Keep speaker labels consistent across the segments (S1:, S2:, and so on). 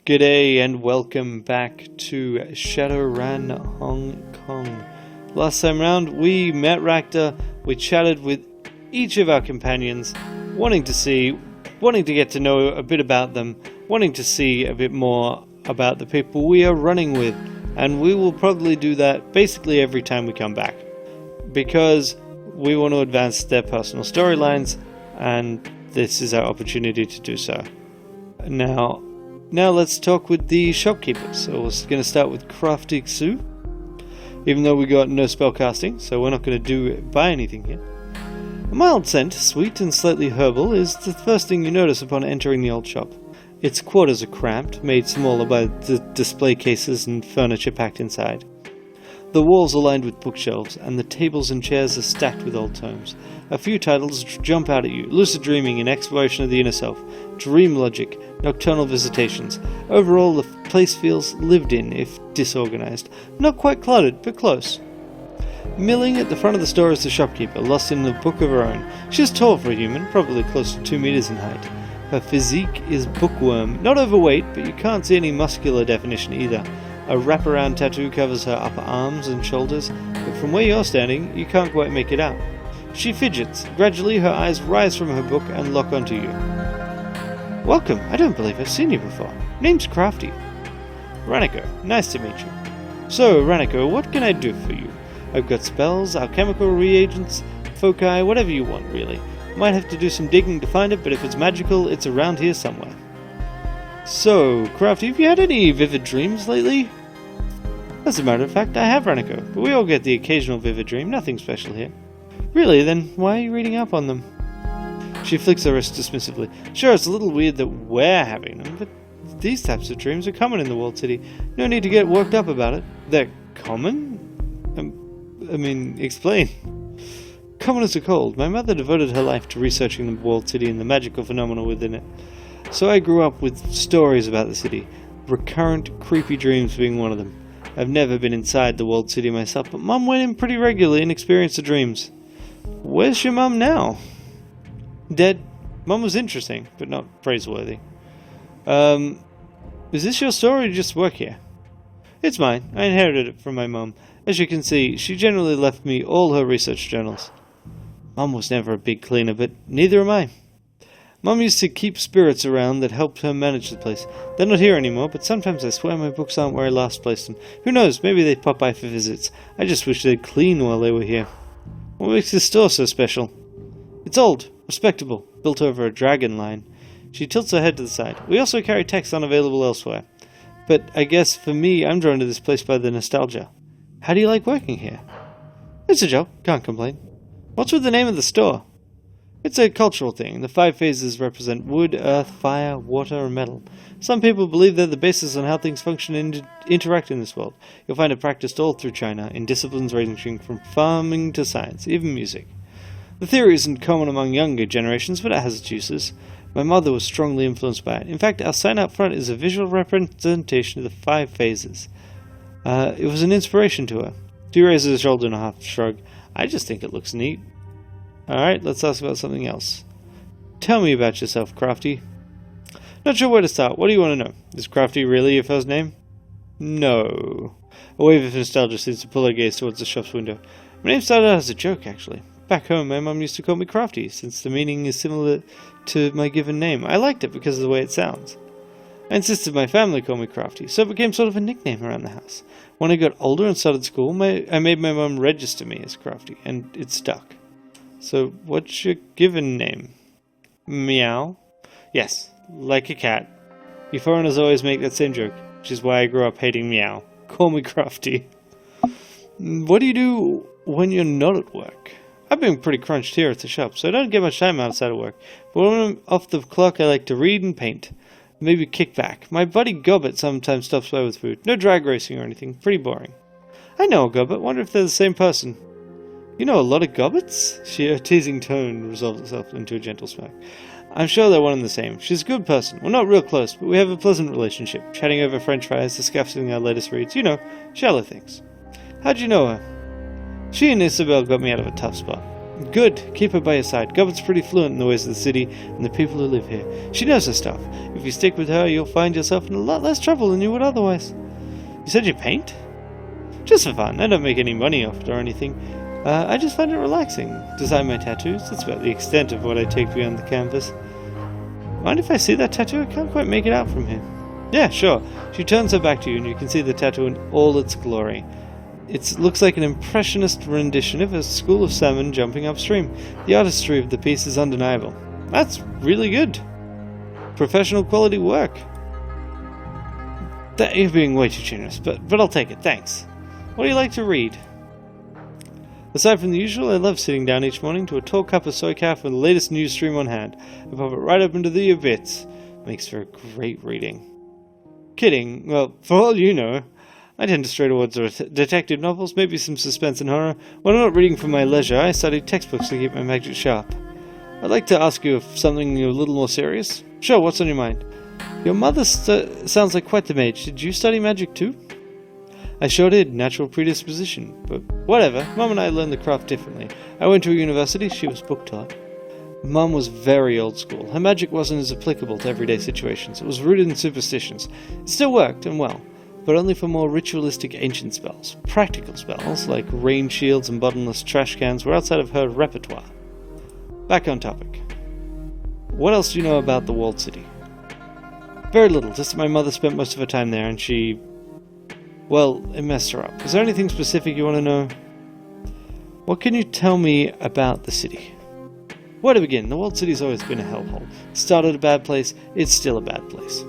S1: G'day and welcome back to Shadowrun Hong Kong. Last time round we met Rakta, we chatted with each of our companions, wanting to get to know a bit about them, wanting to see a bit more about the people we are running with, and we will probably do that basically every time we come back, because we want to advance their personal storylines, and this is our opportunity to do so. Now let's talk with the shopkeepers. So we're going to start with Crafty Xu, even though we got no spellcasting, so we're not going to buy anything here. A mild scent, sweet and slightly herbal, is the first thing you notice upon entering the old shop. Its quarters are cramped, made smaller by the display cases and furniture packed inside. The walls are lined with bookshelves, and the tables and chairs are stacked with old tomes. A few titles jump out at you: Lucid Dreaming and Exploration of the Inner Self, Dream Logic, Nocturnal Visitations. Overall, the place feels lived in, if disorganized. Not quite cluttered, but close. Milling at the front of the store is the shopkeeper, lost in a book of her own. She is tall for a human, probably close to 2 meters in height. Her physique is bookworm, not overweight, but you can't see any muscular definition either. A wraparound tattoo covers her upper arms and shoulders, but from where you're standing, you can't quite make it out. She fidgets. Gradually, her eyes rise from her book and lock onto you. Welcome. I don't believe I've seen you before. Name's Crafty. Ranneko. Nice to meet you. So, Ranneko, what can I do for you? I've got spells, alchemical reagents, foci, whatever you want, really. Might have to do some digging to find it, but if it's magical, it's around here somewhere. So, Crafty, have you had any vivid dreams lately? As a matter of fact, I have, Ranneko, but we all get the occasional vivid dream, nothing special here. Really, then why are you reading up on them? She flicks her wrist dismissively. Sure, it's a little weird that we're having them, but these types of dreams are common in the Walled City. No need to get worked up about it. They're common? Explain. Common as a cold. My mother devoted her life to researching the Walled City and the magical phenomena within it. So I grew up with stories about the city, recurrent, creepy dreams being one of them. I've never been inside the Walled City myself, but Mum went in pretty regularly and experienced the dreams. Where's your mum now? Dead. Mum was interesting, but not praiseworthy. Is this your store or do you just work here? It's mine. I inherited it from my mum. As you can see, she generally left me all her research journals. Mum was never a big cleaner, but neither am I. Mum used to keep spirits around that helped her manage the place. They're not here anymore, but sometimes I swear my books aren't where I last placed them. Who knows, maybe they pop by for visits. I just wish they'd clean while they were here. What makes this store so special? It's old, respectable, built over a dragon line. She tilts her head to the side. We also carry texts unavailable elsewhere. But I guess for me, I'm drawn to this place by the nostalgia. How do you like working here? It's a joke, can't complain. What's with the name of the store? It's a cultural thing. The 5 phases represent wood, earth, fire, water, and metal. Some people believe they're the basis on how things function and interact in this world. You'll find it practiced all through China, in disciplines ranging from farming to science, even music. The theory isn't common among younger generations, but it has its uses. My mother was strongly influenced by it. In fact, our sign out front is a visual representation of the 5 phases. It was an inspiration to her. She raises her shoulder in a half shrug. I just think it looks neat. Alright, let's ask about something else. Tell me about yourself, Crafty. Not sure where to start. What do you want to know? Is Crafty really your first name? No. A wave of nostalgia seems to pull her gaze towards the shop's window. My name started out as a joke, actually. Back home, my mum used to call me Crafty, since the meaning is similar to my given name. I liked it because of the way it sounds. I insisted my family call me Crafty, so it became sort of a nickname around the house. When I got older and started school, I made my mum register me as Crafty, and it stuck. So, what's your given name? Meow? Yes, like a cat. You foreigners always make that same joke, which is why I grew up hating Meow. Call me Crafty. What do you do when you're not at work? I've been pretty crunched here at the shop, so I don't get much time outside of work. But when I'm off the clock, I like to read and paint. Maybe kick back. My buddy Gobbet sometimes stops by with food. No drag racing or anything. Pretty boring. I know a Gobbet. Wonder if they're the same person. You know a lot of Gobbets? Her teasing tone resolves itself into a gentle smirk. I'm sure they're one and the same. She's a good person. We're not real close, but we have a pleasant relationship. Chatting over french fries, discussing our latest reads. You know, shallow things. How'd you know her? She and Isabel got me out of a tough spot. Good. Keep her by your side. Gobbet's pretty fluent in the ways of the city and the people who live here. She knows her stuff. If you stick with her, you'll find yourself in a lot less trouble than you would otherwise. You said you paint? Just for fun. I don't make any money off it or anything. I just find it relaxing. Design my tattoos. That's about the extent of what I take beyond the canvas. Mind if I see that tattoo? I can't quite make it out from here. Yeah, sure. She turns her back to you and you can see the tattoo in all its glory. It looks like an impressionist rendition of a school of salmon jumping upstream. The artistry of the piece is undeniable. That's really good. Professional quality work. You're being way too generous, but I'll take it, thanks. What do you like to read? Aside from the usual, I love sitting down each morning to a tall cup of soy calf with the latest news stream on hand. I pop it right up into the bits. Makes for great reading. Kidding. Well, for all you know, I tend to stray towards detective novels, maybe some suspense and horror. When I'm not reading for my leisure, I study textbooks to keep my magic sharp. I'd like to ask you something a little more serious. Sure, what's on your mind? Your mother sounds like quite the mage. Did you study magic too? I sure did, natural predisposition. But whatever, Mum and I learned the craft differently. I went to a university, she was book taught. Mum was very old school. Her magic wasn't as applicable to everyday situations. It was rooted in superstitions. It still worked, and well, but only for more ritualistic ancient spells. Practical spells, like rain shields and bottomless trash cans, were outside of her repertoire. Back on topic. What else do you know about the Walled City? Very little, just that my mother spent most of her time there and she... well, it messed her up. Is there anything specific you want to know? What can you tell me about the city? Where to begin? The Walled City's always been a hellhole. Started a bad place, it's still a bad place.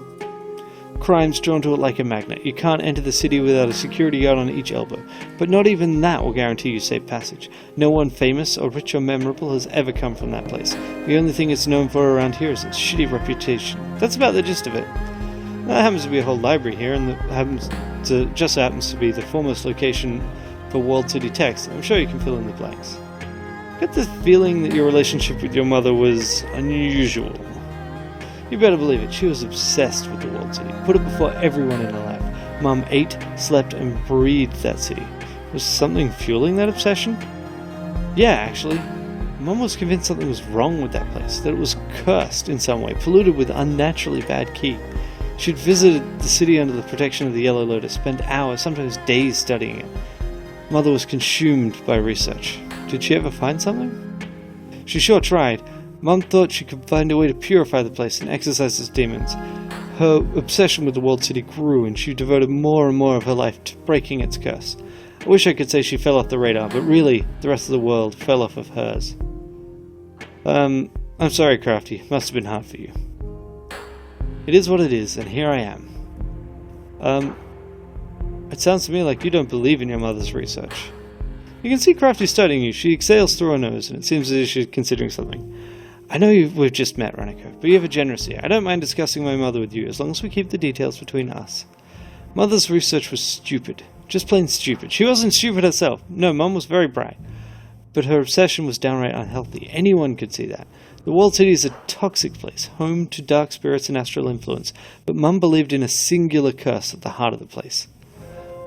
S1: Crime's drawn to it like a magnet. You can't enter the city without a security guard on each elbow. But not even that will guarantee you safe passage. No one famous or rich or memorable has ever come from that place. The only thing it's known for around here is its shitty reputation. That's about the gist of it. There happens to be a whole library here, and just happens to be the foremost location for Walled City text. I'm sure you can fill in the blanks. I get the feeling that your relationship with your mother was unusual. You better believe it, she was obsessed with the Walled City. Put it before everyone in her life. Mum ate, slept, and breathed that city. Was something fueling that obsession? Yeah, actually. Mum was convinced something was wrong with that place, that it was cursed in some way, polluted with unnaturally bad ki. She'd visited the city under the protection of the Yellow Lotus, spent hours, sometimes days studying it. Mother was consumed by research. Did she ever find something? She sure tried. Mum thought she could find a way to purify the place and exorcise its demons. Her obsession with the Walled City grew, and she devoted more and more of her life to breaking its curse. I wish I could say she fell off the radar, but really, the rest of the world fell off of hers. I'm sorry, Crafty. Must have been hard for you. It is what it is, and here I am. It sounds to me like you don't believe in your mother's research. You can see Crafty studying you. She exhales through her nose, and it seems as if she's considering something. I know we've just met, Ranneko, but you have a generous ear. I don't mind discussing my mother with you, as long as we keep the details between us. Mother's research was stupid. Just plain stupid. She wasn't stupid herself. No, Mum was very bright. But her obsession was downright unhealthy. Anyone could see that. The Walled City is a toxic place, home to dark spirits and astral influence, but Mum believed in a singular curse at the heart of the place.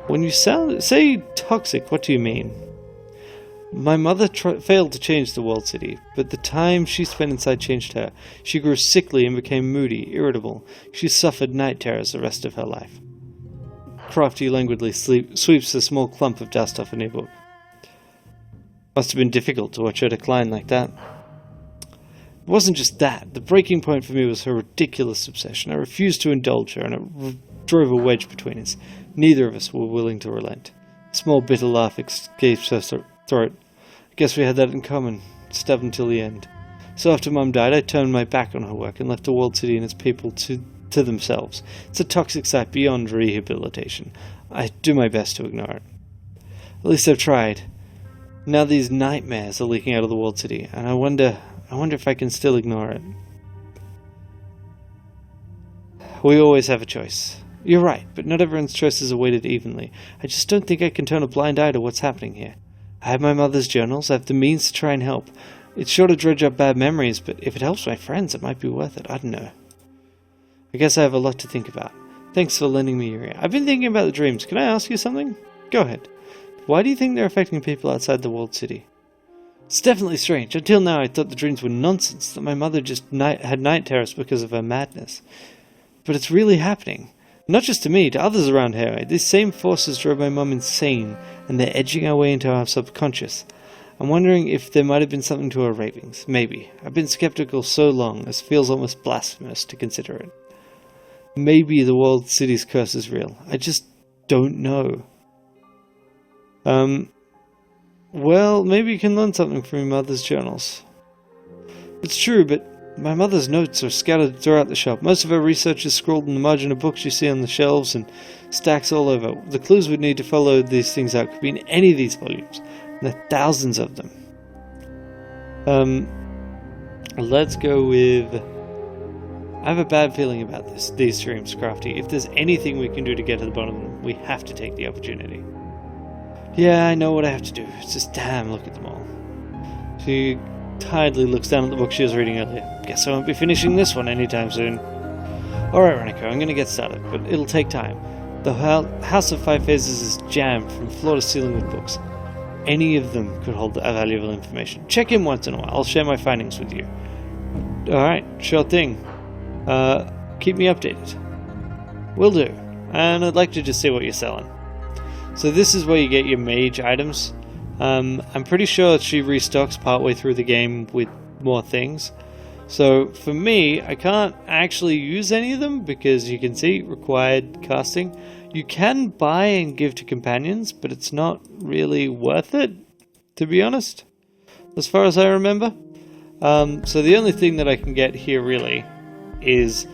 S1: When you say toxic, what do you mean? My mother failed to change the Walled City, but the time she spent inside changed her. She grew sickly and became moody, irritable. She suffered night terrors the rest of her life. Crafty languidly sweeps a small clump of dust off a new book. Must have been difficult to watch her decline like that. It wasn't just that. The breaking point for me was her ridiculous obsession. I refused to indulge her, and it drove a wedge between us. Neither of us were willing to relent. A small bitter laugh escapes her throat. I guess we had that in common. Stubborn until the end. So after Mum died, I turned my back on her work and left the Walled City and its people to themselves. It's a toxic site beyond rehabilitation. I do my best to ignore it. At least I've tried. Now these nightmares are leaking out of the Walled City, and I wonder if I can still ignore it. We always have a choice. You're right, but not everyone's choices are weighted evenly. I just don't think I can turn a blind eye to what's happening here. I have my mother's journals, I have the means to try and help. It's sure to dredge up bad memories, but if it helps my friends, it might be worth it. I don't know. I guess I have a lot to think about. Thanks for lending me your ear. I've been thinking about the dreams. Can I ask you something? Go ahead. Why do you think they're affecting people outside the Walled City? It's definitely strange. Until now I thought the dreams were nonsense, that my mother just had night terrors because of her madness. But it's really happening. Not just to me, to others around Heoi. These same forces drove my mum insane, and they're edging our way into our subconscious. I'm wondering if there might have been something to her ravings. Maybe. I've been skeptical so long, it feels almost blasphemous to consider it. Maybe the walled city's curse is real. I just don't know. Well, maybe you can learn something from your mother's journals. It's true, but my mother's notes are scattered throughout the shop. Most of her research is scrawled in the margin of books you see on the shelves and stacks all over. The clues we'd need to follow these things out could be in any of these volumes. And there are thousands of them. Let's go with... I have a bad feeling about these dreams, Crafty. If there's anything we can do to get to the bottom of them, we have to take the opportunity. Yeah, I know what I have to do. It's just damn, look at them all. She tiredly looks down at the book she was reading earlier. Guess I won't be finishing this one anytime soon. Alright, Ranneko, I'm gonna get started, but it'll take time. The House of Five Phases is jammed from floor to ceiling with books. Any of them could hold valuable information. Check in once in a while. I'll share my findings with you. Alright, sure thing. Keep me updated. Will do. And I'd like to just see what you're selling. So this is where you get your mage items. I'm pretty sure she restocks partway through the game with more things. So for me, I can't actually use any of them because you can see required casting. You can buy and give to companions, but it's not really worth it, to be honest, as far as I remember. So the only thing that I can get here really is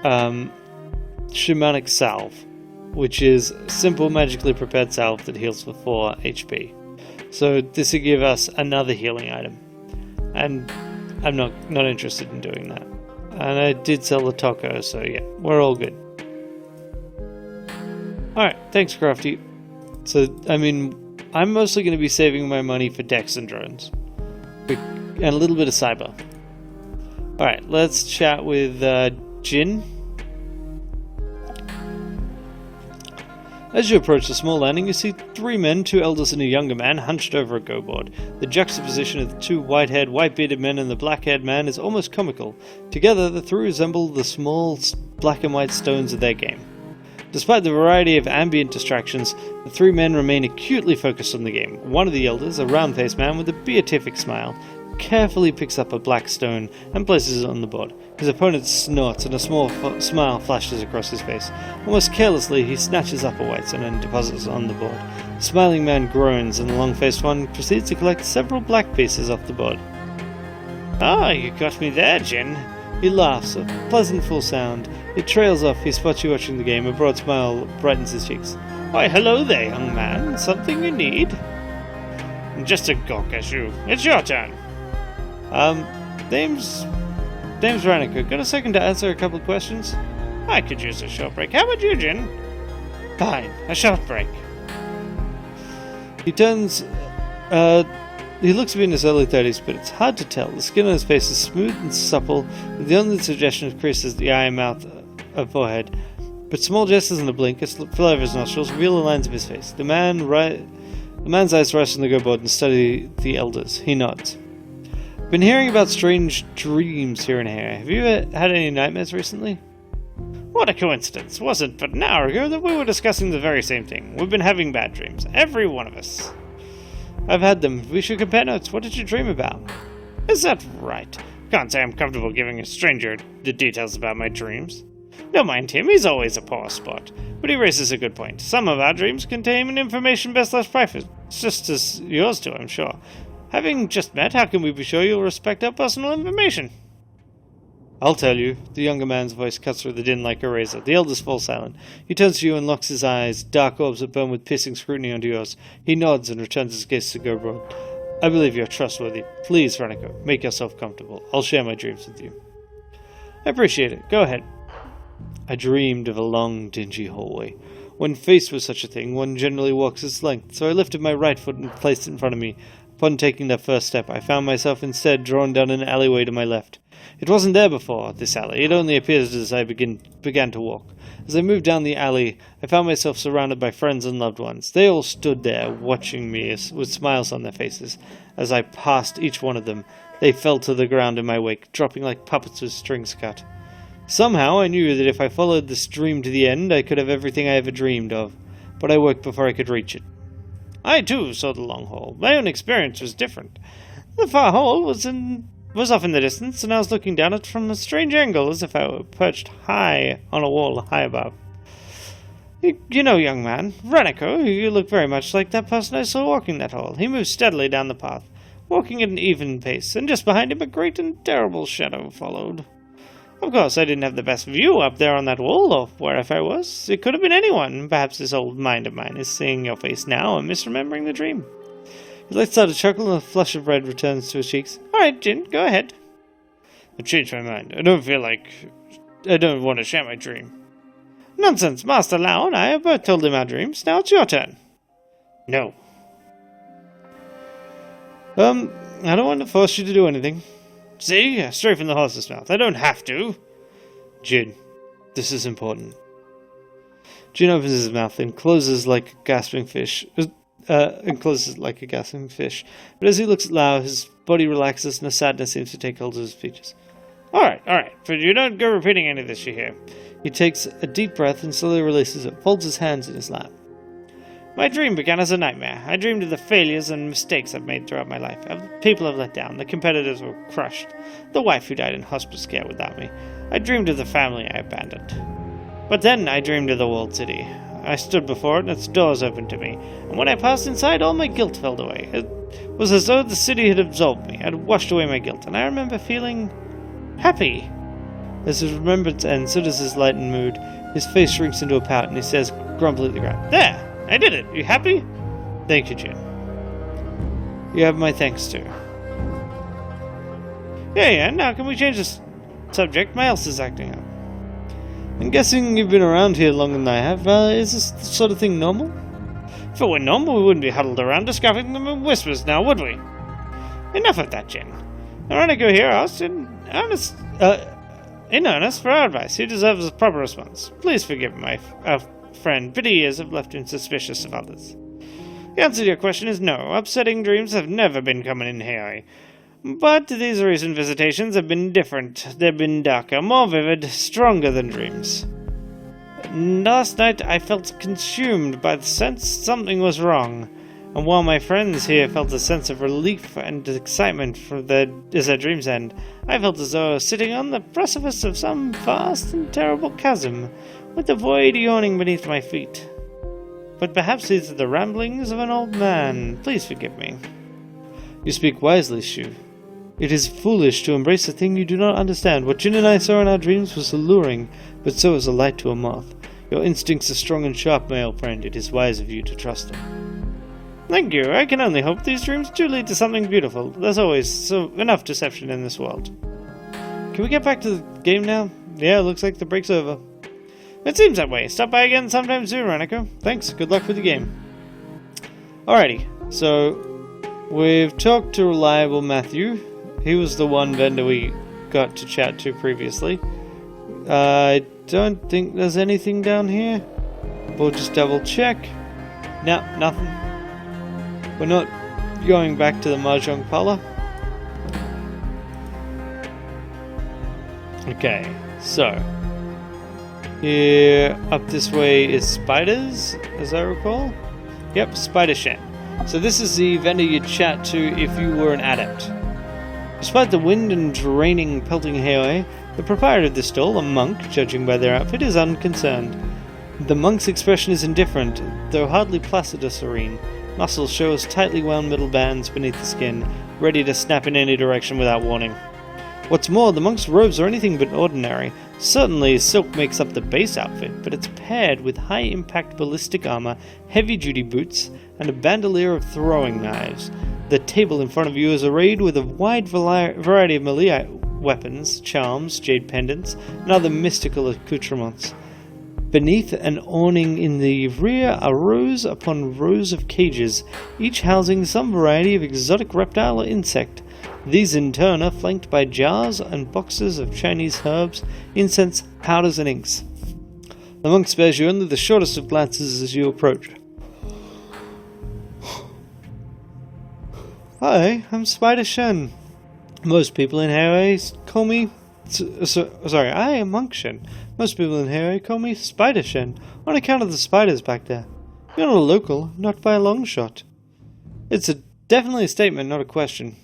S1: Shamanic Salve, which is simple magically prepared salve that heals for 4 HP. So this will give us another healing item, and I'm not interested in doing that. And I did sell the taco, so yeah, we're all good. Alright, thanks Crafty. So, I mean, I'm mostly going to be saving my money for decks and drones, and a little bit of cyber. Alright, let's chat with Jin. As you approach the small landing, you see 3 men, 2 elders and a younger man, hunched over a go-board. The juxtaposition of the 2 white-haired, white-bearded men and the black-haired man is almost comical. Together, the 3 resemble the small black and white stones of their game. Despite the variety of ambient distractions, the 3 men remain acutely focused on the game. One of the elders, a round-faced man with a beatific smile, carefully picks up a black stone and places it on the board. His opponent snorts and a small smile flashes across his face. Almost carelessly, he snatches up a white stone and deposits it on the board. The smiling man groans and the long-faced one proceeds to collect several black pieces off the board. Ah, you got me there, Jin. He laughs, a pleasant full sound. It trails off, he spots you watching the game, a broad smile brightens his cheeks. Why, hello there, young man. Something you need? Just a gawk at you. It's your turn. Name's Ranneko. Got a second to answer a couple questions? I could use a short break. How about you, Jin? Fine, a short break. He turns, he looks to be in his early 30s, but it's hard to tell. The skin on his face is smooth and supple, with the only suggestion of creases the eye, mouth, and forehead. But small gestures and a blink, a fill over his nostrils, reveal the lines of his face. The man's eyes rest on the go-board and study the elders. He nods. Been hearing about strange dreams here and here. Have you ever had any nightmares recently? What a coincidence. Wasn't but an hour ago that we were discussing the very same thing. We've been having bad dreams. Every one of us. I've had them. We should compare notes. What did you dream about? Is that right? Can't say I'm comfortable giving a stranger the details about my dreams. Don't mind him. He's always a poor sport. But he raises a good point. Some of our dreams contain information best left private. It's just as yours do, I'm sure. Having just met, how can we be sure you'll respect our personal information? I'll tell you. The younger man's voice cuts through the din like a razor. The elders fall silent. He turns to you and locks his eyes, dark orbs that burn with piercing scrutiny onto yours. He nods and returns his gaze to Go-Broad. I believe you're trustworthy. Please, Ranneko, make yourself comfortable. I'll share my dreams with you. I appreciate it. Go ahead. I dreamed of a long, dingy hallway. When faced with such a thing, one generally walks its length, so I lifted my right foot and placed it in front of me. Upon taking that first step, I found myself instead drawn down an alleyway to my left. It wasn't there before, this alley. It only appeared as I began to walk. As I moved down the alley, I found myself surrounded by friends and loved ones. They all stood there, watching me with smiles on their faces. As I passed each one of them, they fell to the ground in my wake, dropping like puppets with strings cut. Somehow I knew that if I followed this dream to the end, I could have everything I ever dreamed of. But I worked before I could reach it. I, too, saw the long hall. My own experience was different. The far hall was off in the distance, and I was looking down it from a strange angle, as if I were perched high on a wall high above. You know, young man, Ranneko, you look very much like that person I saw walking that hall. He moved steadily down the path, walking at an even pace, and just behind him a great and terrible shadow followed. Of course, I didn't have the best view up there on that wall, or wherever I was. It could have been anyone. Perhaps this old mind of mine is seeing your face now and misremembering the dream. He lets out a chuckle and a flush of red returns to his cheeks. All right, Jin, go ahead. I changed my mind. I don't want to share my dream. Nonsense. Master Lao and I have both told him our dreams. Now it's your turn. No. I don't want to force you to do anything. See? Straight from the horse's mouth. I don't have to. Jin, this is important. Jin opens his mouth and closes like a gasping fish. But as he looks at Lao, his body relaxes and a sadness seems to take hold of his features. Alright, but you don't go repeating any of this you hear. He takes a deep breath and slowly releases it, folds his hands in his lap. My dream began as a nightmare. I dreamed of the failures and mistakes I've made throughout my life, of the people I've let down, the competitors who were crushed, the wife who died in hospice care without me. I dreamed of the family I abandoned. But then I dreamed of the walled city. I stood before it and its doors opened to me, and when I passed inside, all my guilt fell away. It was as though the city had absolved me, had washed away my guilt, and I remember feeling happy. As his remembrance ends, so does his lightened mood. His face shrinks into a pout, and he says grumpily to the ground, There! I did it! You happy? Thank you, Jin. You have my thanks, too. Yeah, now can we change the subject? My house is acting up. I'm guessing you've been around here longer than I have. Is this sort of thing normal? If it were normal, we wouldn't be huddled around discussing them in whispers now, would we? Enough of that, Jin. Ranneko here asked in earnest for our advice. He deserves a proper response. Please forgive my friend. Bitter years have left him suspicious of others. The answer to your question is no. Upsetting dreams have never been common in Heoi. But these recent visitations have been different. They've been darker, more vivid, stronger than dreams. Last night I felt consumed by the sense something was wrong, and while my friends here felt a sense of relief and excitement as their dreams end, I felt as though I was sitting on the precipice of some vast and terrible chasm, with the void yawning beneath my feet. But perhaps these are the ramblings of an old man. Please forgive me. You speak wisely, Shu. It is foolish to embrace a thing you do not understand. What Jin and I saw in our dreams was alluring, but so is a light to a moth. Your instincts are strong and sharp, my old friend. It is wise of you to trust them. Thank you. I can only hope these dreams do lead to something beautiful. There's always enough deception in this world. Can we get back to the game now? Yeah, looks like the break's over. It seems that way. Stop by again sometime soon, Ranneko. Thanks. Good luck with the game. Alrighty. So, we've talked to Reliable Matthew. He was the one vendor we got to chat to previously. I don't think there's anything down here. We'll just double check. No, nothing. We're not going back to the Mahjong parlor. Okay, so here up this way is Spiders, as I recall. Yep, Spider Shen. So this is the vendor you'd chat to if you were an adept. Despite the wind and raining pelting Heoi, the proprietor of this stall, a monk, judging by their outfit, is unconcerned. The monk's expression is indifferent, though hardly placid or serene. Muscles show as tightly wound metal bands beneath the skin, ready to snap in any direction without warning. What's more, the monk's robes are anything but ordinary. Certainly, silk makes up the base outfit, but it's paired with high-impact ballistic armor, heavy-duty boots, and a bandolier of throwing knives. The table in front of you is arrayed with a wide variety of melee weapons, charms, jade pendants, and other mystical accoutrements. Beneath an awning in the rear are rows upon rows of cages, each housing some variety of exotic reptile or insect. These in turn are flanked by jars and boxes of Chinese herbs, incense, powders, and inks. The monk spares you only the shortest of glances as you approach. Hi, I'm Spider Shen. Most people in Heoi call me... Sorry, I am Monk Shen. Most people in Heoi call me Spider Shen, on account of the spiders back there. You're not a local, not by a long shot. It's definitely a statement, not a question.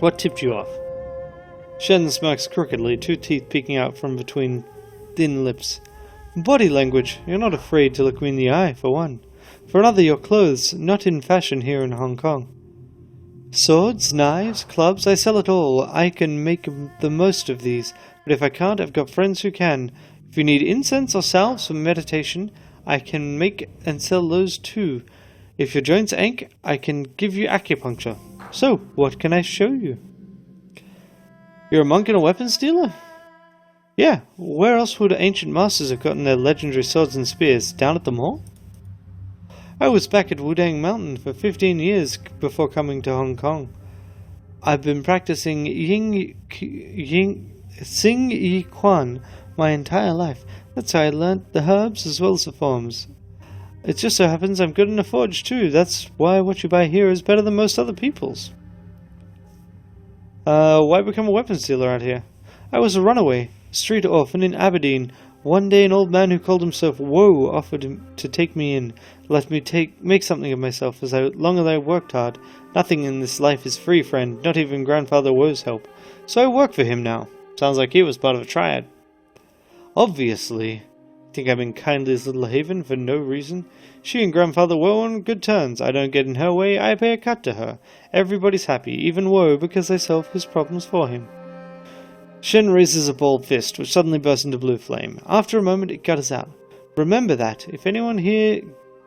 S1: What tipped you off? Shen smirks crookedly, 2 teeth peeking out from between thin lips. Body language. You're not afraid to look me in the eye, for one. For another, your clothes, not in fashion here in Hong Kong. Swords, knives, clubs, I sell it all. I can make the most of these, but if I can't, I've got friends who can. If you need incense or salves for meditation, I can make and sell those too. If your joints ache, I can give you acupuncture. So, what can I show you? You're a monk and a weapons dealer? Yeah, where else would ancient masters have gotten their legendary swords and spears? Down at the mall? I was back at Wudang Mountain for 15 years before coming to Hong Kong. I've been practicing Xing Yi Quan my entire life. That's how I learnt the herbs as well as the forms. It just so happens I'm good in a forge too. That's why what you buy here is better than most other people's. Why become a weapons dealer out here? I was a runaway, street orphan in Aberdeen. One day an old man who called himself Woe offered to take me in, let me make something of myself as long as I worked hard. Nothing in this life is free, friend, not even Grandfather Woe's help. So I work for him now. Sounds like he was part of a triad. Obviously. Think I'm in Kindly's little haven for no reason? She and Grandfather Woe are on good terms. I don't get in her way, I pay a cut to her. Everybody's happy, even Woe, because I solve his problems for him. Shen raises a bald fist, which suddenly bursts into blue flame. After a moment, it gutters out. Remember that. If anyone here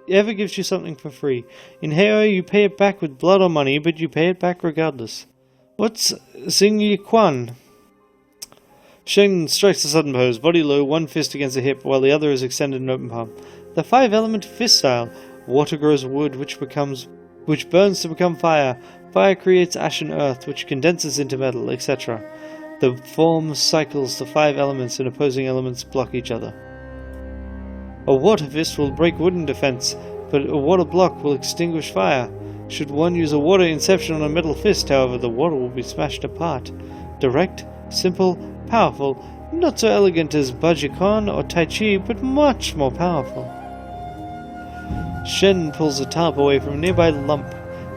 S1: ever gives you something for free, in Heoi you pay it back with blood or money, but you pay it back regardless. What's Xing Yi Quan? Shen strikes a sudden pose, body low, one fist against the hip, while the other is extended in open palm. The 5-element fist style. Water grows wood, which burns to become fire. Fire creates ashen earth, which condenses into metal, etc. The form cycles the 5 elements, and opposing elements block each other. A water fist will break wooden defense, but a water block will extinguish fire. Should one use a water inception on a metal fist, however, the water will be smashed apart. Direct, simple, powerful, not so elegant as Bajikon or Tai Chi, but much more powerful. Shen pulls a tarp away from a nearby lump.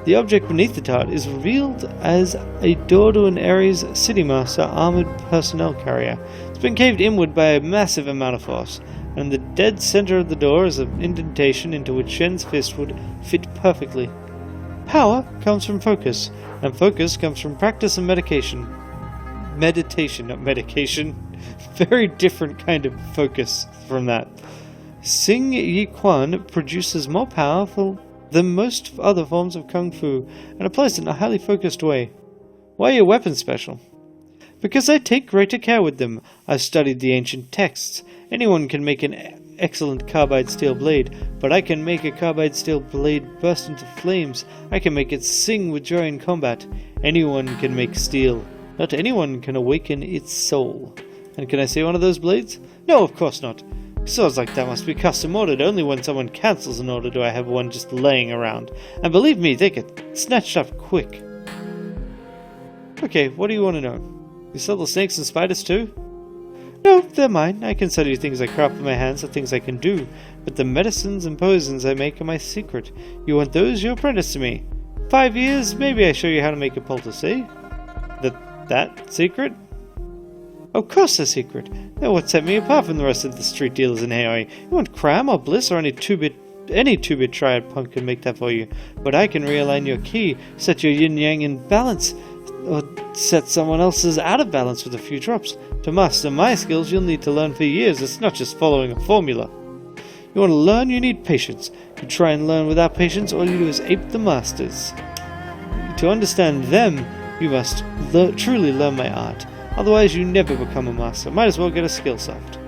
S1: The object beneath the tarp is revealed as a door to an Ares City Master armored personnel carrier. It's been caved inward by a massive amount of force, and in the dead center of the door is an indentation into which Shen's fist would fit perfectly. Power comes from focus, and focus comes from practice and medication. Meditation, not medication. Very different kind of focus from that. Xing Yi Quan produces more powerful than most other forms of Kung Fu, and applies it in a highly focused way. Why are your weapons special? Because I take greater care with them. I've studied the ancient texts. Anyone can make an excellent carbide steel blade, but I can make a carbide steel blade burst into flames. I can make it sing with joy in combat. Anyone can make steel. Not anyone can awaken its soul. And can I see one of those blades? No, of course not. Swords like that must be custom ordered. Only when someone cancels an order do I have one just laying around. And believe me, they get snatched up quick. Okay, what do you want to know? You sell the snakes and spiders too? No, they're mine. I can sell you things I craft with my hands or things I can do. But the medicines and poisons I make are my secret. You want those? You apprentice to me. 5 years, maybe I show you how to make a poultice, eh? That secret? Of course a secret. They're what set me apart from the rest of the street dealers in Heoi. You want Cram or Bliss or any 2-bit triad punk can make that for you. But I can realign your ki, set your yin-yang in balance, or set someone else's out of balance with a few drops. To master my skills, you'll need to learn for years. It's not just following a formula. You want to learn, you need patience. You try and learn without patience, all you do is ape the masters. To understand them, you must truly learn my art. Otherwise, you never become a master. Might as well get a skill soft.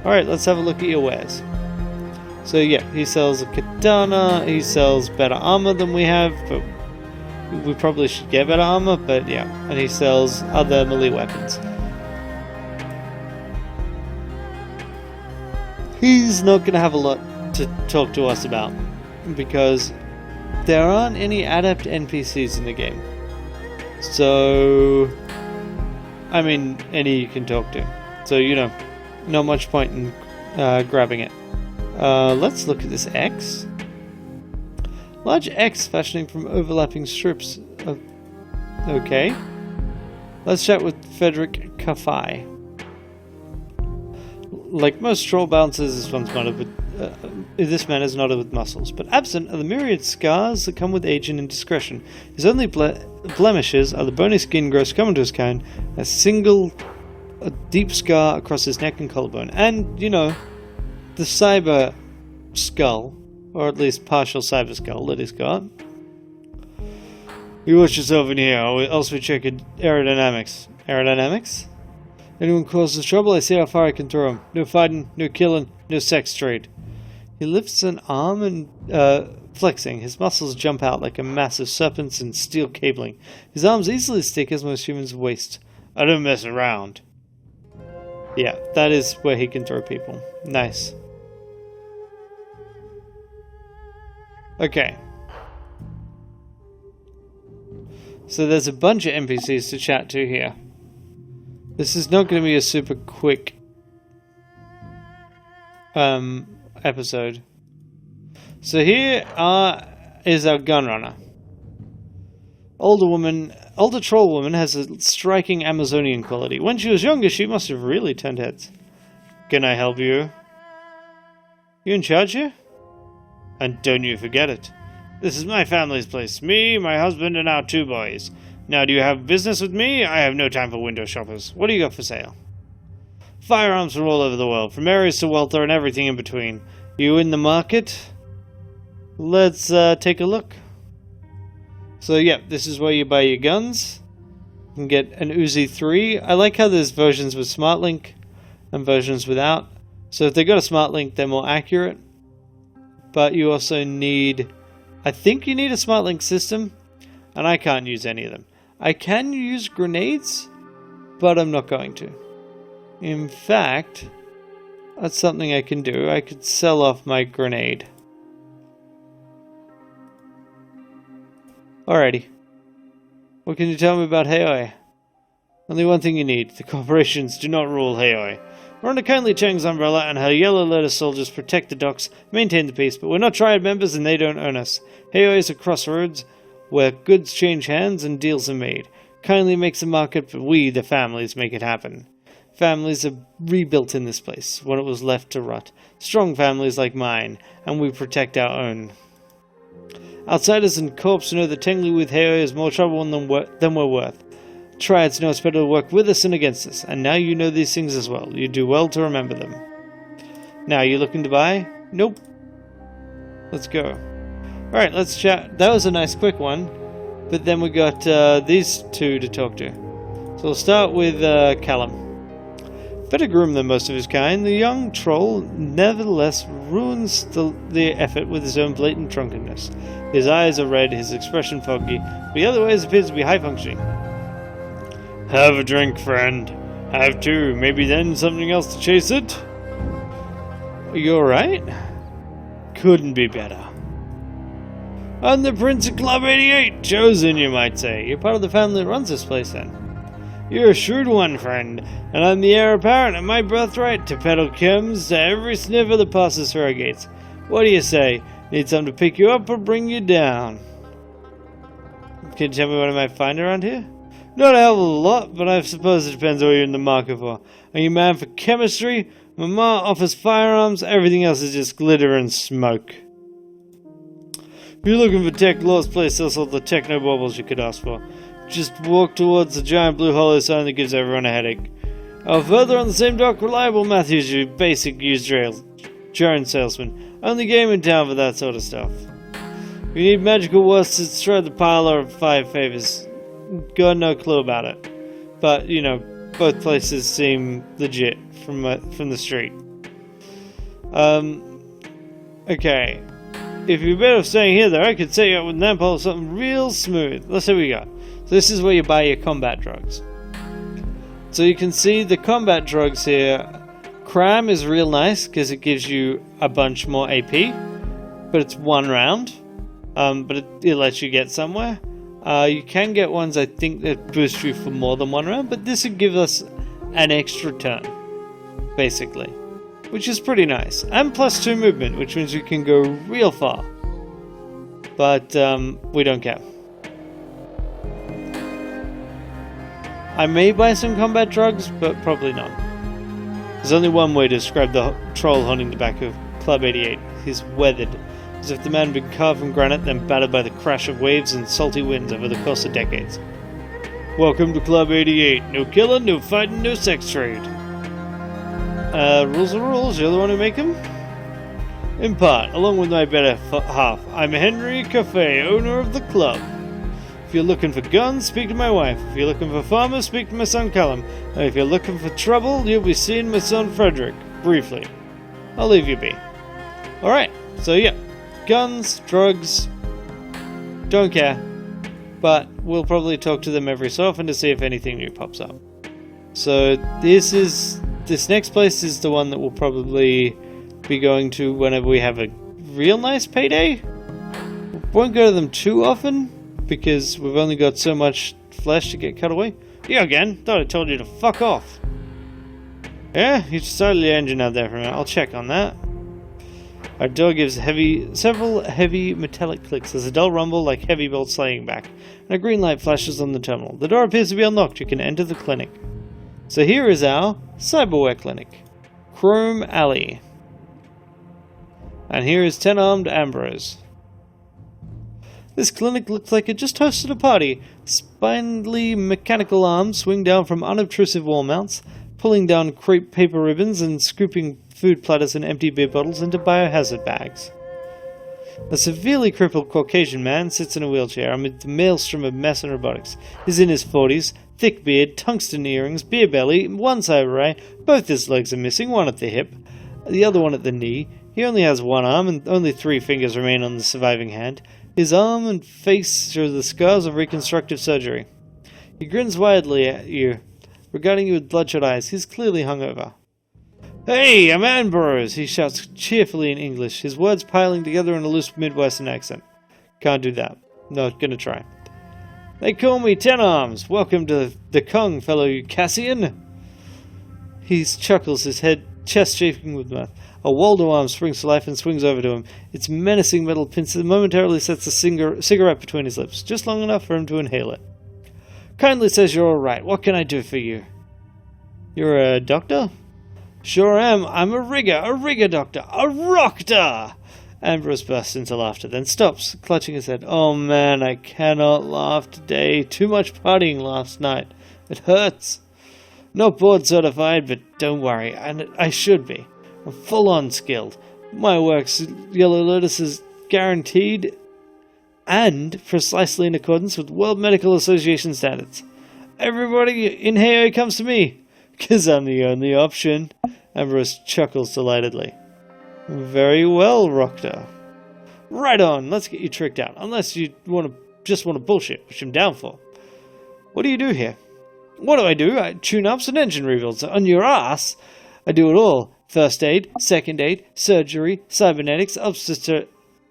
S1: Alright, let's have a look at your wares. So yeah, he sells a katana, he sells better armor than we have, but we probably should get better armor, but yeah. And he sells other melee weapons. he's not going to have a lot to talk to us about, because there aren't any adept NPCs in the game. So, I mean, any you can talk to. So, you know, not much point in grabbing it. Let's look at this X. Large X fashioning from overlapping strips of... Okay. Let's chat with Frederick Kafai. Like most troll bouncers, this man is knotted with muscles, but absent are the myriad scars that come with age and indiscretion. His only blemishes are the bony skin grows common to his kind, a deep scar across his neck and collarbone, and, you know, the cyber skull, or at least partial cyber skull that he's got. You watch yourself in here, or else we check aerodynamics. Aerodynamics? Anyone causes trouble, I see how far I can throw him. No fighting, no killing, no sex trade. He lifts an arm and, flexing. His muscles jump out like a mass of serpents and steel cabling. His arms easily stick as most humans' waist. I don't mess around. Yeah, that is where he can throw people. Nice. Okay. So there's a bunch of NPCs to chat to here. This is not going to be a super quick episode. So here is our gunrunner. Older troll woman has a striking Amazonian quality. When she was younger, she must have really turned heads. Can I help you? You in charge here? And don't you forget it. This is my family's place. Me, my husband, and our 2 boys. Now, do you have business with me? I have no time for window shoppers. What do you got for sale? Firearms from all over the world, from areas to welter and everything in between. You in the market? Let's take a look. So, yeah, this is where you buy your guns. You can get an Uzi 3. I like how there's versions with Smart Link and versions without. So if they got a Smart Link, they're more accurate. But you also need... I think you need a Smart Link system, and I can't use any of them. I can use grenades, but I'm not going to. In fact, that's something I can do. I could sell off my grenade. Alrighty. What can you tell me about Heoi? Only one thing you need. The corporations do not rule Heoi. We're under kindly Chang's umbrella, and her yellow lotus soldiers protect the docks, maintain the peace, but we're not triad members and they don't own us. Heoi is a crossroads where goods change hands and deals are made. Kindly makes a market, but we, the families, make it happen. Families are rebuilt in this place, when it was left to rot. Strong families like mine, and we protect our own. Outsiders and corps know that tangling with Heoi is more trouble than we're worth. Triads know it's better to work with us than against us, and now you know these things as well. You do well to remember them. Now, you looking to buy? Nope. Let's go. Alright, let's chat. That was a nice quick one, but then we got these 2 to talk to. So we'll start with Callum. Better groomed than most of his kind, the young troll nevertheless ruins the effort with his own blatant drunkenness. His eyes are red, his expression foggy, but he otherwise appears to be high-functioning. Have a drink, friend. Have 2. Maybe then something else to chase it? You alright? Couldn't be better. I'm the Prince of Club 88! Chosen, you might say. You're part of the family that runs this place, then. You're a shrewd one, friend, and I'm the heir apparent of my birthright to peddle chems to every sniffer that passes through our gates. What do you say? Need something to pick you up or bring you down? Can you tell me what I might find around here? Not a hell of a lot, but I suppose it depends what you're in the market for. Are you man for chemistry? Mama offers firearms, everything else is just glitter and smoke. If you're looking for tech, Law's place sells all the techno baubles you could ask for. Just walk towards the giant blue hollow sign that gives everyone a headache. Further on the same dock, Reliable Matthews, your basic used drone salesman. Only game in town for that sort of stuff. If you need magical worsteds, try the parlor of 5 favors. Got no clue about it. But, you know, both places seem legit from the street. Okay. If you're better off staying here, though, I could set you up with an ampoule or something real smooth. Let's see what we got. So this is where you buy your combat drugs. So you can see the combat drugs here Cram is real nice because it gives you a bunch more AP, but it's 1 round. But it lets you get somewhere. You can get ones, I think, that boost you for more than 1 round, but this would give us an extra turn, basically, which is pretty nice. And +2 movement, which means you can go real far. But we don't care. I may buy some combat drugs, but probably not. There's only one way to describe the troll holding the back of Club 88. He's weathered, as if the man had been carved from granite, then battered by the crash of waves and salty winds over the course of decades. Welcome to Club 88. No killing, no fighting, no sex trade. Rules are rules. You're the one who make them? In part, along with my better half. I'm Henry Cafe, owner of the club. If you're looking for guns, speak to my wife. If you're looking for farmers, speak to my son Callum. And if you're looking for trouble, you'll be seeing my son Frederick. Briefly. I'll leave you be. Alright, so yeah. Guns, drugs, don't care. But we'll probably talk to them every so often to see if anything new pops up. So this next place is the one that we'll probably be going to whenever we have a real nice payday. Won't go to them too often, because we've only got so much flesh to get cut away. You again? Thought I told you to fuck off. Yeah, you started the engine out there for a minute. I'll check on that. Our door gives several heavy metallic clicks as a dull rumble like heavy bolts slaying back, and a green light flashes on the terminal. The door appears to be unlocked. You can enter the clinic. So here is our cyberware clinic. Chrome Alley. And here is 10-armed Ambrose. This clinic looks like it just hosted a party. Spindly mechanical arms swing down from unobtrusive wall mounts, pulling down crepe paper ribbons and scooping food platters and empty beer bottles into biohazard bags. A severely crippled Caucasian man sits in a wheelchair amid the maelstrom of mess and robotics. He's in his 40s, thick beard, tungsten earrings, beer belly, one cyber eye, both his legs are missing, one at the hip, the other one at the knee. He only has one arm and only 3 fingers remain on the surviving hand. His arm and face show the scars of reconstructive surgery. He grins widely at you, regarding you with bloodshot eyes. He's clearly hungover. Hey, I'm Ambrose, he shouts cheerfully in English, his words piling together in a loose Midwestern accent. Can't do that. Not gonna try. They call me Ten Arms. Welcome to the Kong, fellow Cassian. He chuckles, his chest shaking with mirth. A Waldo arm springs to life and swings over to him. Its menacing metal pincer momentarily sets a cigarette between his lips, just long enough for him to inhale it. Kindly says you're alright. What can I do for you? You're a doctor? Sure am. I'm a rigger doctor, a rockter! Ambrose bursts into laughter, then stops, clutching his head. Oh man, I cannot laugh today. Too much partying last night. It hurts. Not board certified, but don't worry, and I should be. I'm full-on skilled. My work's Yellow Lotus is guaranteed and precisely in accordance with World Medical Association standards. Everybody in Heoi comes to me, 'cause I'm the only option. Ambrose chuckles delightedly. Very well, Rockter. Right on, let's get you tricked out, unless you just want to bullshit, which I'm down for. What do you do here? What do? I tune ups and engine rebuilds. On your ass, I do it all. First aid, second aid, surgery, cybernetics,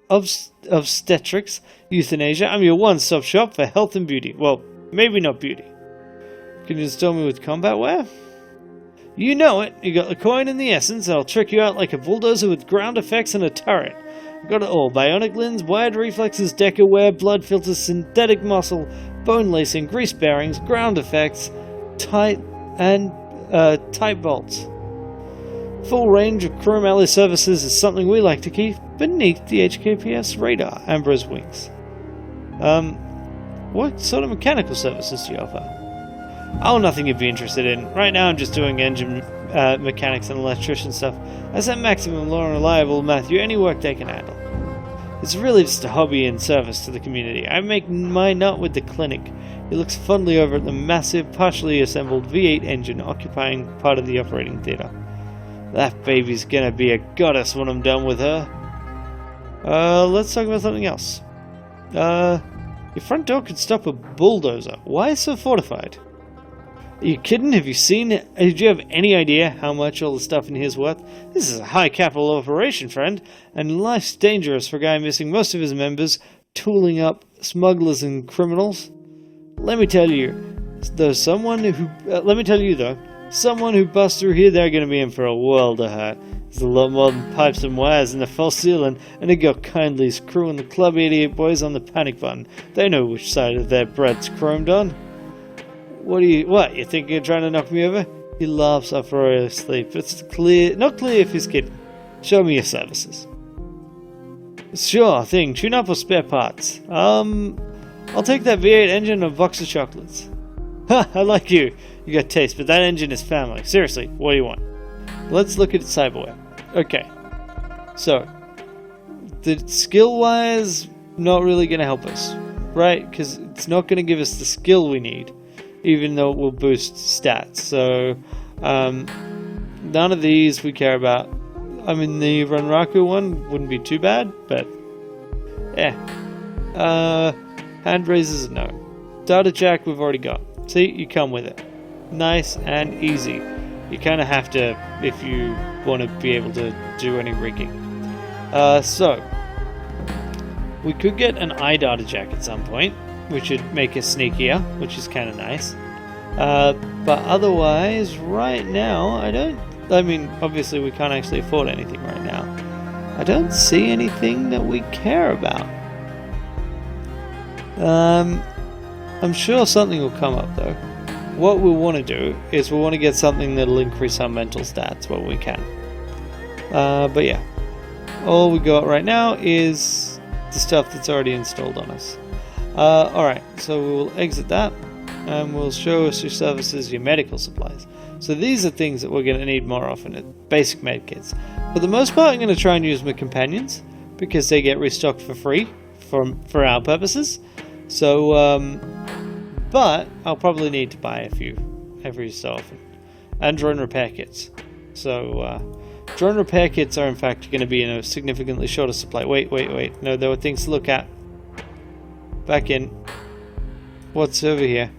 S1: obstetrics, euthanasia. I'm your one-stop shop for health and beauty. Well, maybe not beauty. Can you install me with combat wear? You know it. You got the coin and the essence, and I'll trick you out like a bulldozer with ground effects and a turret. I've got it all. Bionic limbs, wired reflexes, decker wear, blood filters, synthetic muscle, bone lacing, grease bearings, ground effects, tight bolts. Full range of Chrome Alley services is something we like to keep beneath the HKPS radar. Ambrose winks. What sort of mechanical services do you offer? Oh, nothing you'd be interested in. Right now I'm just doing engine mechanics and electrician stuff. I set maximum low and reliable Matthew any work they can handle. It's really just a hobby and service to the community. I make my nut with the clinic. He looks fondly over at the massive, partially assembled V8 engine occupying part of the operating theater. That baby's gonna be a goddess when I'm done with her. Let's talk about something else. Your front door could stop a bulldozer. Why so fortified? Are you kidding? Have you seen it? Did you have any idea how much all the stuff in here is worth? This is a high capital operation, friend, and life's dangerous for a guy missing most of his members, tooling up smugglers and criminals. Let me tell you, someone who busts through here, they're going to be in for a world of hurt. There's a lot more than pipes and wires in the false ceiling, and they got Kindly's crew and the Club 88 boys on the panic button. They know which side of their bread's chromed on. What, you think you're trying to knock me over? He laughs uproariously, but it's not clear if he's kidding. Show me your services. Sure thing, tune up or spare parts. I'll take that V8 engine and a box of chocolates. Ha, I like you. You got taste, but that engine is family. Seriously, what do you want? Let's look at cyberware. Okay. So, the skill-wise, not really going to help us, right? Because it's not going to give us the skill we need, even though it will boost stats. So, none of these we care about. I mean, the Ranneko one wouldn't be too bad, but yeah. Hand raisers, no. Data jack we've already got. See, you come with it. Nice and easy. You kind of have to if you want to be able to do any rigging. So, we could get an eye data jack at some point, which would make us sneakier, which is kind of nice. But otherwise, right now, obviously we can't actually afford anything right now. I don't see anything that we care about. I'm sure something will come up though. What we'll want to do is we'll want to get something that'll increase our mental stats when we can. But yeah, all we got right now is the stuff that's already installed on us. Alright, so we'll exit that and we'll show us your services, your medical supplies. So these are things that we're going to need more often, basic med kits. For the most part, I'm going to try and use my companions because they get restocked for free for our purposes. So, but I'll probably need to buy a few every so often. And drone repair kits. So, drone repair kits are in fact going to be in a significantly shorter supply. Wait. No, there were things to look at. Back in. What's over here?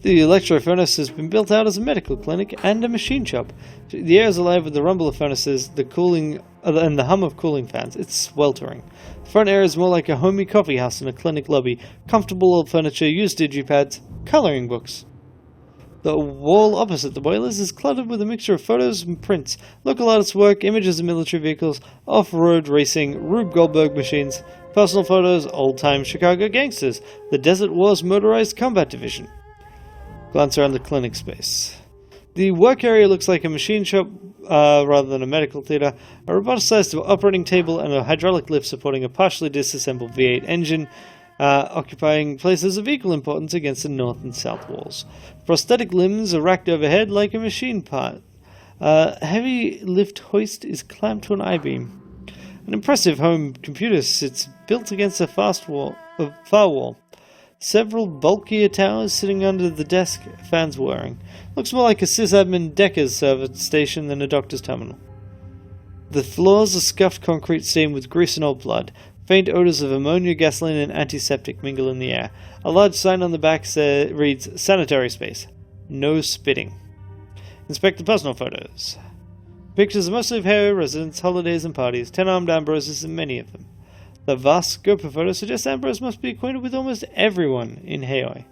S1: The electro furnace has been built out as a medical clinic and a machine shop. The air is alive with the rumble of furnaces, the cooling, and the hum of cooling fans. It's sweltering. The front area is more like a homey coffee house than a clinic lobby. Comfortable old furniture, used digipads, colouring books. The wall opposite the boilers is cluttered with a mixture of photos and prints, local artists' work, images of military vehicles, off-road racing, Rube Goldberg machines, personal photos, old-time Chicago gangsters, the Desert Wars Motorized Combat Division. Glance around the clinic space. The work area looks like a machine shop rather than a medical theatre. A roboticized operating table and a hydraulic lift supporting a partially disassembled V8 engine occupying places of equal importance against the north and south walls. Prosthetic limbs are racked overhead like a machine part. Heavy lift hoist is clamped to an I-beam. An impressive home computer sits built against a far wall. Several bulkier towers sitting under the desk fans whirring. Looks more like a sysadmin Decker's server station than a doctor's terminal. The floors are scuffed concrete stained with grease and old blood. Faint odors of ammonia, gasoline, and antiseptic mingle in the air. A large sign on the back reads, "Sanitary space. No spitting." Inspect the personal photos. Pictures are mostly of Heoi residents, holidays, and parties. 10 armed Ambroses and many of them. The vast scope of photos suggests Ambrose must be acquainted with almost everyone in Heoi.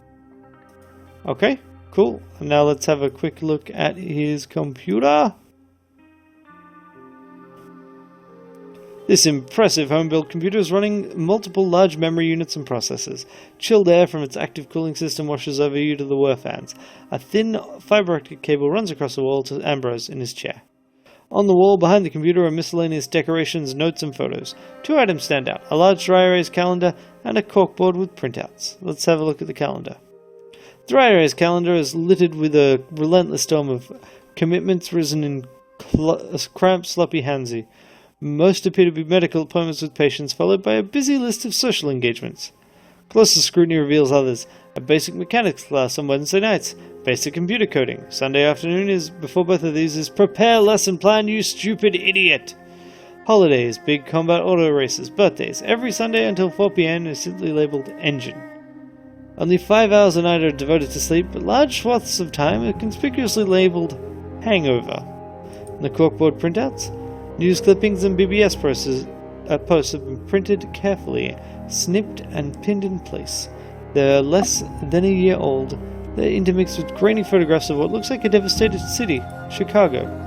S1: Okay, cool. And now let's have a quick look at his computer. This impressive home-built computer is running multiple large memory units and processors. Chilled air from its active cooling system washes over you to the whir fans. A thin fiber optic cable runs across the wall to Ambrose in his chair. On the wall behind the computer are miscellaneous decorations, notes, and photos. 2 items stand out, a large dry erase calendar and a corkboard with printouts. Let's have a look at the calendar. The dry erase calendar is littered with a relentless storm of commitments risen in cramped, sloppy handsy. Most appear to be medical appointments with patients, followed by a busy list of social engagements. Closer scrutiny reveals others. A basic mechanics class on Wednesday nights. Basic computer coding. Sunday afternoon is, before both of these, is prepare lesson plan, you stupid idiot. Holidays, big combat auto races, birthdays. Every Sunday until 4 p.m. is simply labeled engine. Only 5 hours a night are devoted to sleep, but large swaths of time are conspicuously labelled hangover. On the corkboard printouts, news clippings and BBS posts have been printed carefully, snipped and pinned in place. They're less than a year old. They're intermixed with grainy photographs of what looks like a devastated city, Chicago.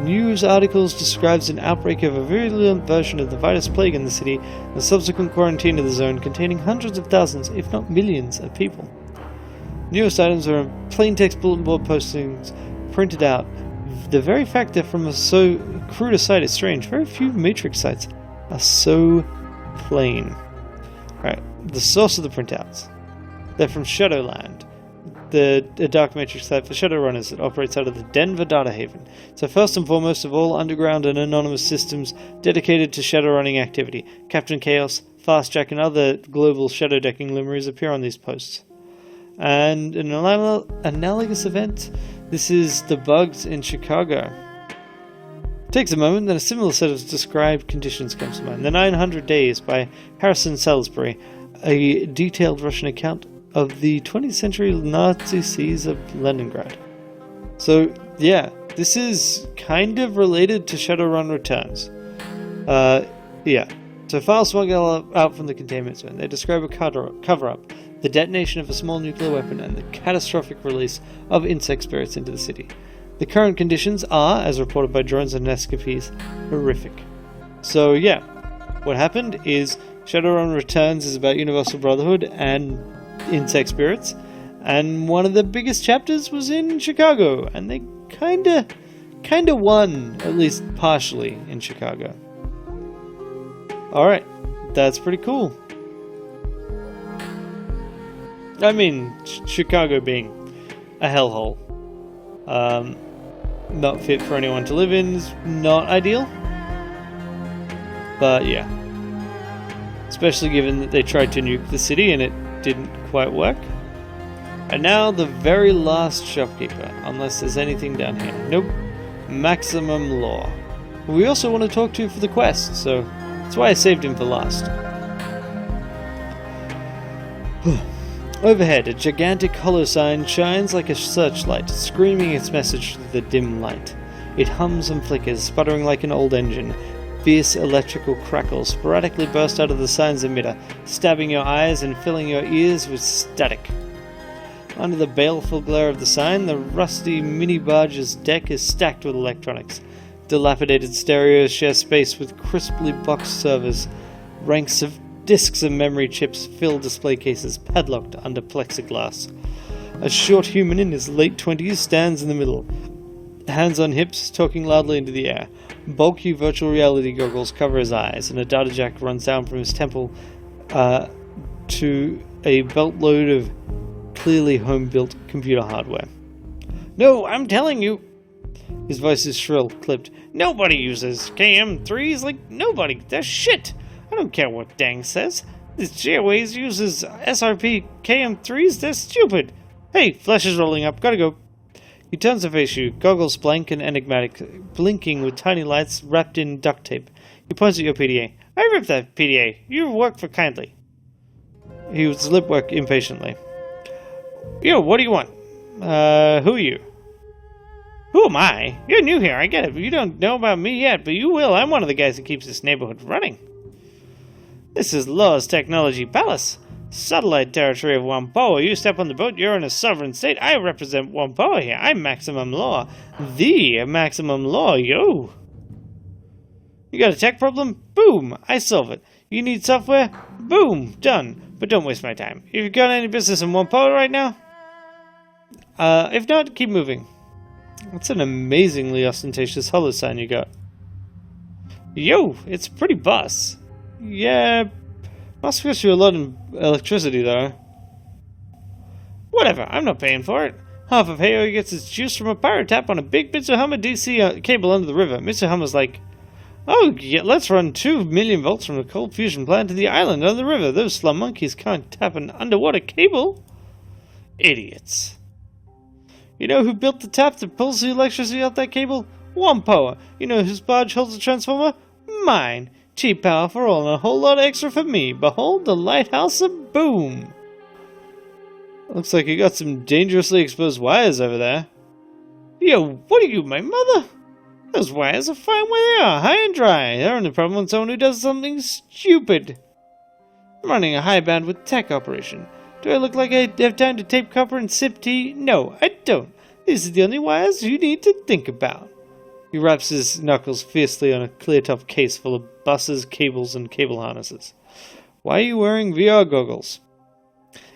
S1: News articles describes an outbreak of a virulent version of the virus plague in the city, and the subsequent quarantine of the zone containing hundreds of thousands, if not millions, of people. Newest items are in plain text bulletin board postings printed out. The very fact that from so crude a site is strange. Very few Matrix sites are so plain. Alright, the source of the printouts. They're from Shadowland, a dark Matrix site for Shadowrunners that operates out of the Denver Data Haven. So first and foremost of all underground and anonymous systems dedicated to Shadowrunning activity. Captain Chaos, Fastjack and other global shadow decking libraries appear on these posts. And an analogous event, this is the bugs in Chicago. It takes a moment, then a similar set of described conditions comes to mind. The 900 Days by Harrison Salisbury, a detailed Russian account of the 20th century Nazi siege of Leningrad. So, yeah, this is kind of related to Shadowrun Returns. Yeah. So files smuggled out from the containment zone. They describe a cover-up, the detonation of a small nuclear weapon, and the catastrophic release of insect spirits into the city. The current conditions are, as reported by drones and escapees, horrific. So yeah, what happened is Shadowrun Returns is about Universal Brotherhood and insect spirits, and one of the biggest chapters was in Chicago, and they kinda won, at least partially, in Chicago. Alright, that's pretty cool. I mean, Chicago being a hellhole. Not fit for anyone to live in is not ideal. But yeah. Especially given that they tried to nuke the city and it didn't quite work. And now the very last shopkeeper, unless there's anything down here. Nope. Maximum Law. We also want to talk to for the quest, so that's why I saved him for last. Overhead, a gigantic hollow sign shines like a searchlight, screaming its message through the dim light. It hums and flickers, sputtering like an old engine. Fierce electrical crackles sporadically burst out of the sign's emitter, stabbing your eyes and filling your ears with static. Under the baleful glare of the sign, the rusty mini-barge's deck is stacked with electronics. Dilapidated stereos share space with crisply boxed servers. Ranks of discs and memory chips fill display cases padlocked under plexiglass. A short human in his late 20s stands in the middle, hands on hips, talking loudly into the air. Bulky virtual reality goggles cover his eyes, and a data jack runs down from his temple to a belt load of clearly home-built computer hardware. "No, I'm telling you!" His voice is shrill, clipped. "Nobody uses KM3s, like nobody. They're shit. I don't care what Dang says. This Geoways uses SRP KM3s. They're stupid. Hey, flesh is rolling up. Gotta go." He turns to face you, goggles blank and enigmatic, blinking with tiny lights wrapped in duct tape. He points at your PDA. "I ripped that PDA. You work for kindly." He was lip work impatiently. "Yo, what do you want? Who are you?" "Who am I? You're new here, I get it. You don't know about me yet, but you will. I'm one of the guys that keeps this neighborhood running. This is Law's Technology Palace. Satellite territory of Wampoa. You step on the boat, you're in a sovereign state. I represent Wampoa here. I'm Maximum Law. The Maximum Law, yo. You got a tech problem? Boom, I solve it. You need software? Boom, done. But don't waste my time. You got any business in Wampoa right now? If not, keep moving." That's an amazingly ostentatious hollow sign you got. "Yo, it's pretty boss." "Yeah, must cost you a lot of electricity though." "Whatever, I'm not paying for it. Half of Heoi gets its juice from a pirate tap on a big Mitsuhama DC cable under the river. Mitsuhama's like, oh yeah, let's run 2 million volts from the cold fusion plant to the island under the river. Those slum monkeys can't tap an underwater cable." Idiots. "You know who built the tap that pulls the electricity out that cable? Wampoa. You know whose barge holds the transformer? Mine. Cheap power for all and a whole lot extra for me. Behold the lighthouse of Boom." Looks like you got some dangerously exposed wires over there. Yo, what are you, my mother? Those wires are fine where they are, high and dry. They're only problem with someone who does something stupid. I'm running a high bandwidth tech operation. Do I look like I have time to tape copper and sip tea? No, I don't. These are the only wires you need to think about. He wraps his knuckles fiercely on a clear-top case full of buses, cables, and cable harnesses. Why are you wearing VR goggles?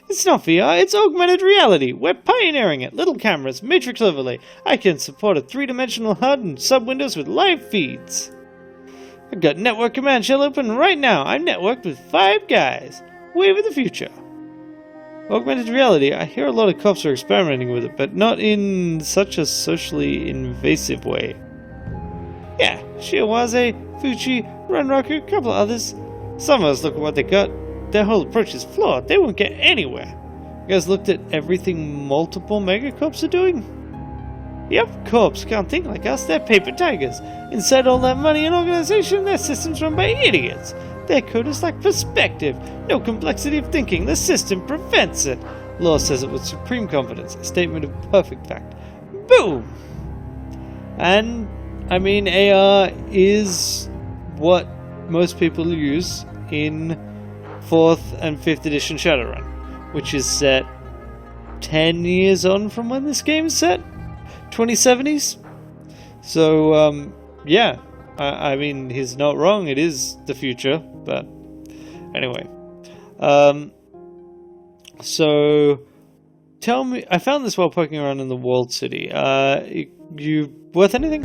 S1: It's not VR, it's augmented reality. We're pioneering it. Little cameras, matrix overlay. I can support a 3-dimensional HUD and sub-windows with live feeds. I've got network command shell open right now. I'm networked with 5 guys. Wave of the future. Augmented reality. I hear a lot of cops are experimenting with it, but not in such a socially invasive way. Yeah, Shiawaze, Fuchi, Ranneko, a couple of others. Some of us look at what they got. Their whole approach is flawed. They won't get anywhere. You guys looked at everything multiple megacorps are doing? Yep, corps can't think like us. They're paper tigers. Inside all that money and organization, their systems run by idiots. Their code is like perspective. No complexity of thinking. The system prevents it. Law says it with supreme confidence. A statement of perfect fact. Boom! And, I mean, AR is what most people use in 4th and 5th edition Shadowrun, which is set 10 years on from when this game is set, 2070s. So yeah, I mean, he's not wrong, it is the future, but anyway. So tell me, I found this while poking around in the walled city. You worth anything?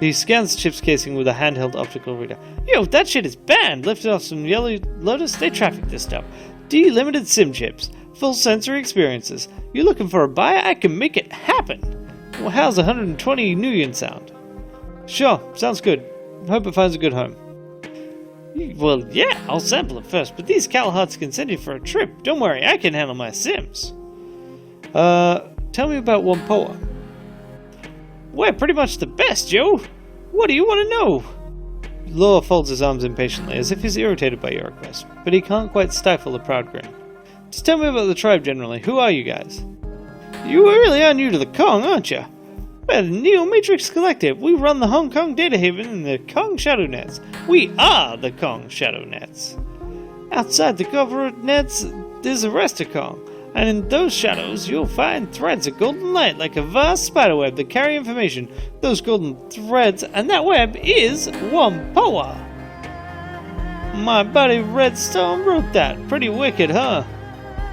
S1: He scans the chip's casing with a handheld optical reader. Yo, that shit is banned! Lifted off some yellow Lotus, they traffic this stuff. Delimited sim chips. Full sensory experiences. You looking for a buyer? I can make it happen! Well, how's 120 Nuyen sound? Sure, sounds good. Hope it finds a good home. Well, yeah, I'll sample it first, but these Calahards can send you for a trip. Don't worry, I can handle my sims. Tell me about Wampoa. We're pretty much the best, Joe! What do you want to know? Law folds his arms impatiently, as if he's irritated by your request, but he can't quite stifle a proud grin. Just tell me about the tribe generally. Who are you guys? You really are new to the Kong, aren't you? We're the Neo Matrix Collective. We run the Hong Kong Data Haven and the Kong Shadow Nets. We are the Kong Shadow Nets. Outside the covert nets, there's the rest of Kong. And in those shadows, you'll find threads of golden light like a vast spiderweb that carry information. Those golden threads and that web is Wampoa. My buddy Redstone wrote that. Pretty wicked, huh?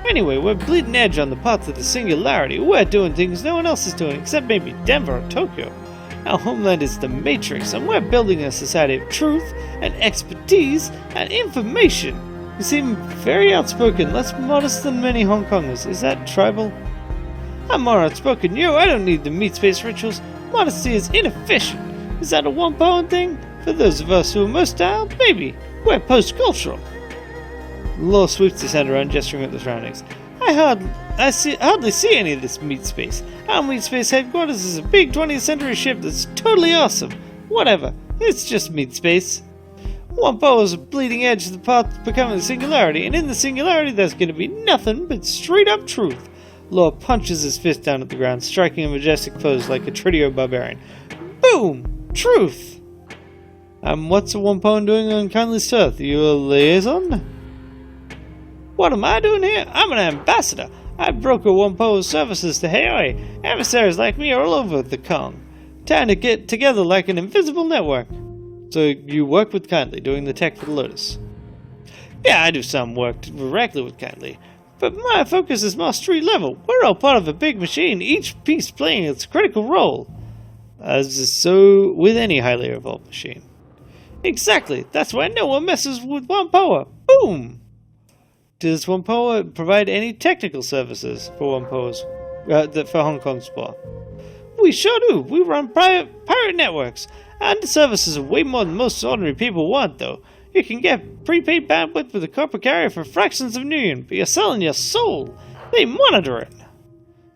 S1: Anyway, we're bleeding edge on the path to the singularity. We're doing things no one else is doing, except maybe Denver or Tokyo. Our homeland is the Matrix, and we're building a society of truth and expertise and information. You seem very outspoken, less modest than many Hong Kongers. Is that tribal? I'm more outspoken. Yo, I don't need the meat space rituals. Modesty is inefficient. Is that a Wampoan thing? For those of us who are most style, maybe. We're post-cultural. Law sweeps his hand around, gesturing at the surroundings. I hardly see any of this meat space. Our meat space headquarters is a big 20th century ship that's totally awesome. Whatever. It's just meat space. Wampoa is a bleeding edge of the path to becoming the singularity, and in the singularity there's going to be nothing but straight up truth. Law punches his fist down at the ground, striking a majestic pose like a Tridio barbarian. Boom! Truth! What's a Wampoan doing on Kindly's Earth? Are you a liaison? What am I doing here? I'm an ambassador. I broker Wampoa's services to Heoi. Emissaries like me are all over the Kong. Time to get together like an invisible network. So you work with Kindly, doing the tech for the Lotus? Yeah, I do some work directly with Kindly, but my focus is more street level. We're all part of a big machine, each piece playing its critical role. As is so with any highly evolved machine. Exactly, that's why no one messes with Wampoa. Boom! Does Wampoa provide any technical services for for Hong Kong Spa? We sure do. We run pirate networks. And the services are way more than most ordinary people want, though. You can get prepaid bandwidth with a corporate carrier for fractions of Nuyen, but you're selling your soul. They monitor it.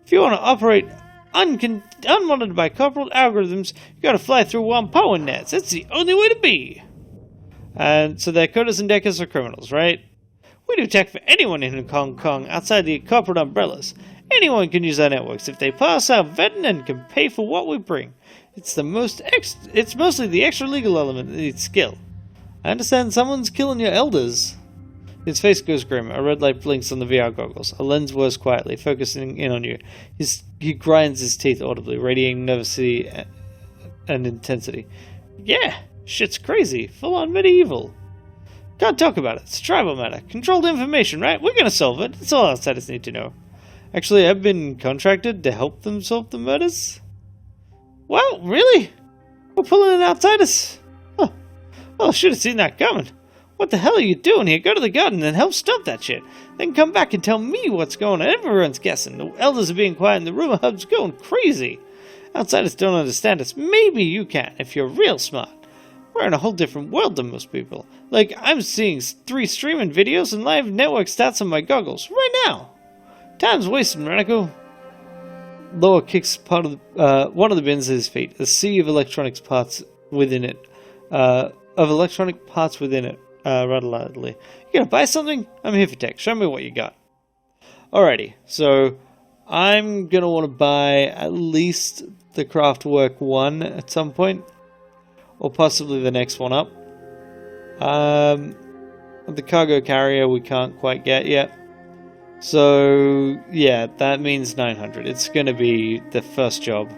S1: If you want to operate unmonitored by corporate algorithms, you gotta fly through Wampoa nets. It's the only way to be. And so their coders and deckers are criminals, right? We do tech for anyone in Hong Kong outside the corporate umbrellas. Anyone can use our networks if they pass our vetting and can pay for what we bring. It's mostly the extra legal element that needs skill. I understand someone's killing your elders. His face goes grim. A red light blinks on the VR goggles. A lens whirs quietly, focusing in on you. He grinds his teeth audibly, radiating nervously and intensity. Yeah, shit's crazy. Full-on medieval. Can't talk about it. It's a tribal matter. Controlled information, right? We're gonna solve it. That's all outsiders need to know. Actually, I've been contracted to help them solve the murders. Well, really? We're pulling in outsiders? Huh. Well, I should have seen that coming. What the hell are you doing here? Go to the garden and help stop that shit. Then come back and tell me what's going on. Everyone's guessing. The elders are being quiet and the rumor hub's going crazy. Outsiders don't understand us. Maybe you can, if you're real smart. We're in a whole different world than most people. Like, I'm seeing 3 streaming videos and live network stats on my goggles right now. Time's wasting, Ranneko. Lower kicks one of the bins at his feet. A sea of electronic parts within it. Rather loudly. You gonna buy something? I'm here for tech. Show me what you got. Alrighty, so I'm gonna want to buy at least the Craftwork 1 at some point, or possibly the next one up. The cargo carrier we can't quite get yet. So yeah, that means 900. It's gonna be the first job.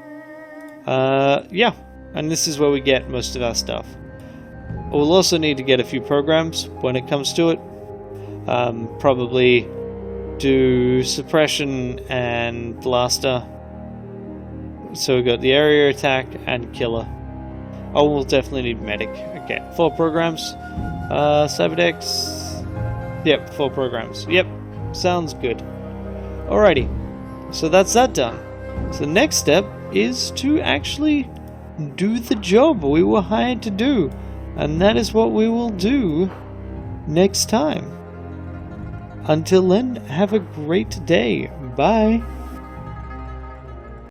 S1: Yeah, and this is where we get most of our stuff. We'll also need to get a few programs when it comes to it. Probably do suppression and blaster. So we've got the area attack and killer. Oh, we'll definitely need medic. Okay, 4 programs. Cyberdex. Yep, 4 programs. Yep, sounds good. Alrighty, so that's that done. So the next step is to actually do the job we were hired to do. And that is what we will do next time. Until then, have a great day. Bye.